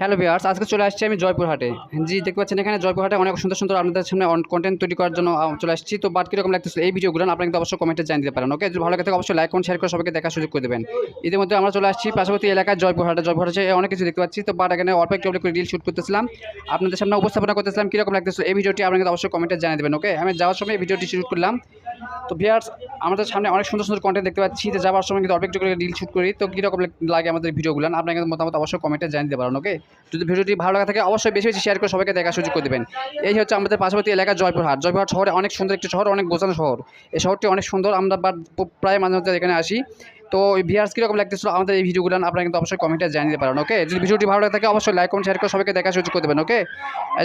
Hello viewers, আজকে চলে আসছি আমি জয়পুরহাটে। জি, দেখতে পাচ্ছেন এখানে জয়পুরহাটে অনেক সুন্দর সুন্দর আপনাদের সামনে কন্টেন্ট তৈরি করার জন্য চলে আসছি। তো বাট কীরকম লাগতেছে এই ভিডিওগুলো আপনারা কিন্তু অবশ্যই কমেন্টে জানিয়ে দিতে পারেন। ওকে, যদি ভালো লাগে থাকে অবশ্যই লাইক কমেন্ট শেয়ার করে সবাইকে দেখার সুযোগ করে দেবেন। ইতিমধ্যে আমরা চলে আসছি পার্শ্ববর্তী এলাকায় জয়পুরহাটে। জয়পুরহাটে অনেক কিছু দেখতে পাচ্ছি। তো বাট এখানে অল্প একটু করে রিল শুট করতেছিলাম, আপনাদের সামনে উপস্থাপনা করতেছিলাম কীরকম লাগতেছে এই ভিডিওটি আপনারা কিন্তু অবশ্যই কমেন্টে জানিয়ে দেবেন। ওকে, আমি যাওয়ার সময় এই ভিডিওটি শুট করলাম। তো ভিউয়ার্স, আমাদের সামনে অনেক সুন্দর সুন্দর কন্টেন্ট দেখতে পাচ্ছি। যে যাওয়ার সময় কিন্তু অল্প একটু করে রিল শুট করি। তো কীরকম লাগে আমাদের ভিডিওগুলো আপনারা কিন্তু মতামত অবশ্যই কমেন্টে জানিয়ে দিতে পারেন। ওকে, যদি ভিডিওটি ভালো লাগা থাকে অবশ্যই বেশি বেশি শেয়ার করে সবাইকে দেখার সুযোগ করে দেবেন। এই হচ্ছে আমাদের পার্শ্ববর্তী এলাকা জয়পুরহাট। জয়পুরহাট শহরে অনেক সুন্দর একটি শহর, অনেক গোছানো শহর। এই শহরটি অনেক সুন্দর। আমরা প্রায় মাঝে মাঝে এখানে আসি। তো এই ভিউয়ার্স কীরকম লাগতেছিল আমাদের এই ভিডিওগুলো আপনারা কিন্তু অবশ্যই কমেন্টে জানিয়ে দিতে পারেন। ওকে, যদি ভিডিওটি ভালো লাগে থাকে অবশ্যই লাইক কমেন্ট শেয়ার করে সবাইকে দেখার সুযোগ করে দেবেন। ওকে,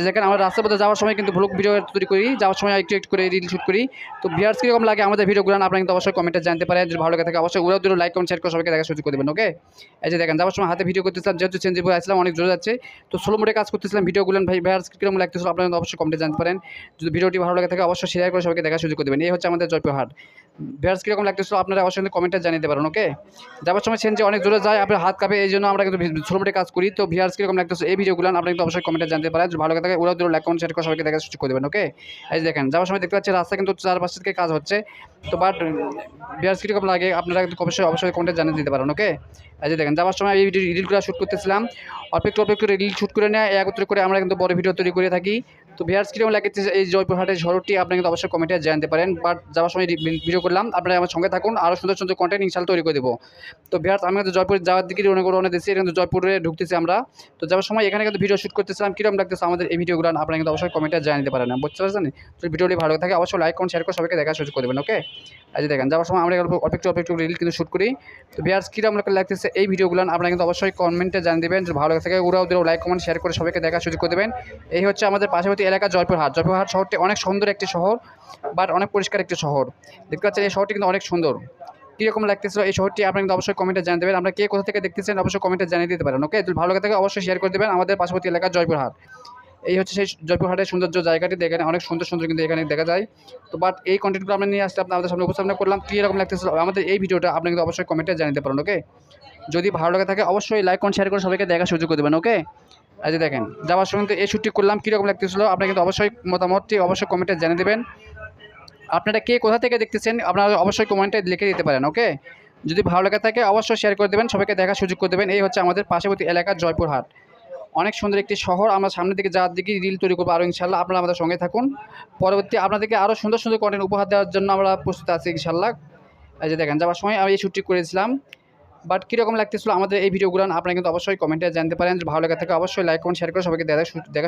দেখেন আমরা রাস্তার পথে যাওয়ার সময় কিন্তু ভ্লগ ভিডিও তৈরি করি, যাওয়ার সময় একটু একটু করে রিল শুট করি। তো ভিউয়ার্স কীরকম লাগে আমাদের ভিডিওগুলো আপনারা কিন্তু অবশ্যই কমেন্টে জানতে পারেন। যদি ভালো লাগে থাকে অবশ্যই ওরাও দুটো লাইক কমেন্ট শেয়ার করে সবাইকে দেখার সুযোগ করে দেবেন। ওকে, এই যে দেখেন যাওয়ার সময় হাতে ভিডিও করতেছিলাম, যেহেতু চেঞ্জিপুরে আসলাম অনেক জোরে যাচ্ছে। তো স্লো মোডে কাজ করতেছিলাম ভিডিওগুলো। ভিউয়ার্স কীরকম লাগতেছিল আপনারা কিন্তু অবশ্যই কমেন্টে জানতে পারেন। যদি ভিডিওটি ভালো লাগে থাকে অবশ্যই শেয়ার করে সবাইকে দেখার সুযোগ করে দেবেন। এই হচ্ছে আমাদের জয়পুরহাট। ভিউয়ার্স কীরকম লাগতেছিল আপনারা অবশ্যই কমেন্টে জানিয়ে দিতে পারেন। ওকে, যাওয়ার সময় চেঞ্জে অনেক জোরে যায়, আপনার হাত কাঁপে, এই জন্য আমরা কিন্তু স্লো মোডে কাজ করি। তো ভিউয়ার্স কীরকম লাগতেছে এই ভিডিওগুলো আপনারা কিন্তু অবশ্যই কমেন্টে জানতে পারেন। যদি ভালো লাগে থাকে ওরাও দুটো লাইক কমেন্ট শেয়ার করে সবাইকে দেখার সুযোগ করে দেবেন। ওকে, এই যে দেখেন যাওয়ার সময় দেখতে পাচ্ছি রাস্তা কিন্তু চারপাশ থেকে কাজ হচ্ছে। তো বাট ভিউয়ার্স কীরকম লাগে আপনারা কিন্তু অবশ্যই অবশ্যই কমেন্টে জানিয়ে দিতে পারেন। ওকে, এই যে দেখেন যাওয়ার সময় এই ভিডিও রিলগুলো শ্যুট করতেছিলাম, অল্প একটু রিল শ্যুট করে নেয় একত্রে করে আমরা কিন্তু বড় ভিডিও তৈরি করে থাকি। তো ভিউয়ার্স কীরকম লাগছে এই জয়পুরহাটের শহরটি আপনারা কিন্তু অবশ্যই কমেন্টে জানতে পারেন। বাট যাওয়ার সময় ভিডিও করলাম, আপনারা আমার সঙ্গে থাকুন, আরও সুন্দর সুন্দর কন্টেন্ট ইনশাআল্লাহ তৈরি করে দেবো। তো ভিউয়ার্স আমি কিন্তু জয়পুর যাওয়ার দিকে রওনা দিচ্ছি, কিন্তু জয়পুরে ঢুকতেছি আমরা। তো যাওয়ার সময় এখানে কিন্তু ভিডিও শ্যুট করতেছিলাম, কীরকম লাগতেছে আমাদের এই ভিডিওগুলো আপনারা কিন্তু অবশ্যই কমেন্টে জানিয়ে দিতে পারেন। বুঝতে পারছেন? তো ভিডিওটি ভালো থাকে অবশ্যই লাইক কমেন্ট শেয়ার করে সবাইকে দেখার সুযোগ করে দেবেন। ওকে, এই যে দেখেন যাওয়ার সময় আমরা অল্প একটু রিল কিন্তু শ্যুট করি। তো ভিউয়ার্স কীরকম লাগতেছে এই ভিডিওগুলো আপনারা কিন্তু অবশ্যই কমেন্টে জানিয়ে দেবেন। যদি ভালো থাকে ওরাও লাইক কমেন্ট শেয়ার করে সবাইকে দেখার সুযোগ করে দেবেন। এই হচ্ছে আমাদের পার্শ্ববর্তী এলাকা জয়পুরহাট। জয়পুরহাট শহরটি অনেক সুন্দর একটি শহর, বাট অনেক পরিষ্কার একটি শহর। দেখতে পাচ্ছেন এই শহরটি কিন্তু অনেক সুন্দর। কীরকম লাগতেছিল এই শহরটি আপনারা কিন্তু অবশ্যই কমেন্টে জানিয়ে দেবেন। আমরা কে কোথা থেকে দেখতেছেন অবশ্যই কমেন্টে জানিয়ে দিতে পারেন। ওকে, যদি ভালো লাগে থাকে অবশ্যই শেয়ার করে দেবেন আমাদের পার্শ্ববর্তী এলাকা জয়পুরহাট। এই হচ্ছে সেই জয়পুরহাটের সৌন্দর্য জায়গাটি, এখানে অনেক সুন্দর সুন্দর কিন্তু এখানে দেখা যায়। তো বাট এই কন্টেন্টগুলো আমরা নিয়ে আসলে আপনাদের সামনে উপস্থাপনা করলাম। কীরকম লাগতেছিল আমাদের এই ভিডিওটা আপনারা কিন্তু অবশ্যই কমেন্টে জানিয়ে দিতে পারেন। ওকে, যদি ভালো লাগে থাকে অবশ্যই লাইক কমেন্ট শেয়ার করে সবাইকে দেখার সুযোগ করে দেবেন। ওকে, এই যে দেখেন যাওয়ার সময় কিন্তু এই শ্যুটটি করলাম, কীরকম লাগতেছিল আপনারা কিন্তু অবশ্যই মতামতটি অবশ্যই কমেন্টে জানিয়ে দেবেন। আপনারা কে কোথা থেকে দেখতেছেন আপনারা অবশ্যই কমেন্টে লিখে দিতে পারেন। ওকে, যদি ভালো লাগে থাকে অবশ্যই শেয়ার করে দেবেন, সবাইকে দেখার সুযোগ করে দেবেন। এই হচ্ছে আমাদের পার্শ্ববর্তী এলাকা জয়পুরহাট। অনেক সুন্দর একটি শহর। আমরা সামনের দিকে যাওয়ার দিকে রিল তৈরি করবো আরও ইনশাল্লাহ, আপনারা আমাদের সঙ্গে থাকুন। পরবর্তী আপনাদেরকে আরও সুন্দর সুন্দর কন্টেন্ট উপহার দেওয়ার জন্য আমরা প্রস্তুত আছি ইনশাল্লাহ। এই যে দেখেন যাওয়ার সময় আমি এই শ্যুটটি করেছিলাম। বাট কীরকম লাগতেছিল আমাদের এই ভিডিওগুলো আপনারা কিন্তু অবশ্যই কমেন্টে জানতে পারেন। ভালো লাগা থাকে অবশ্যই লাইক কমেন্ট শেয়ার করে সবাইকে দেখার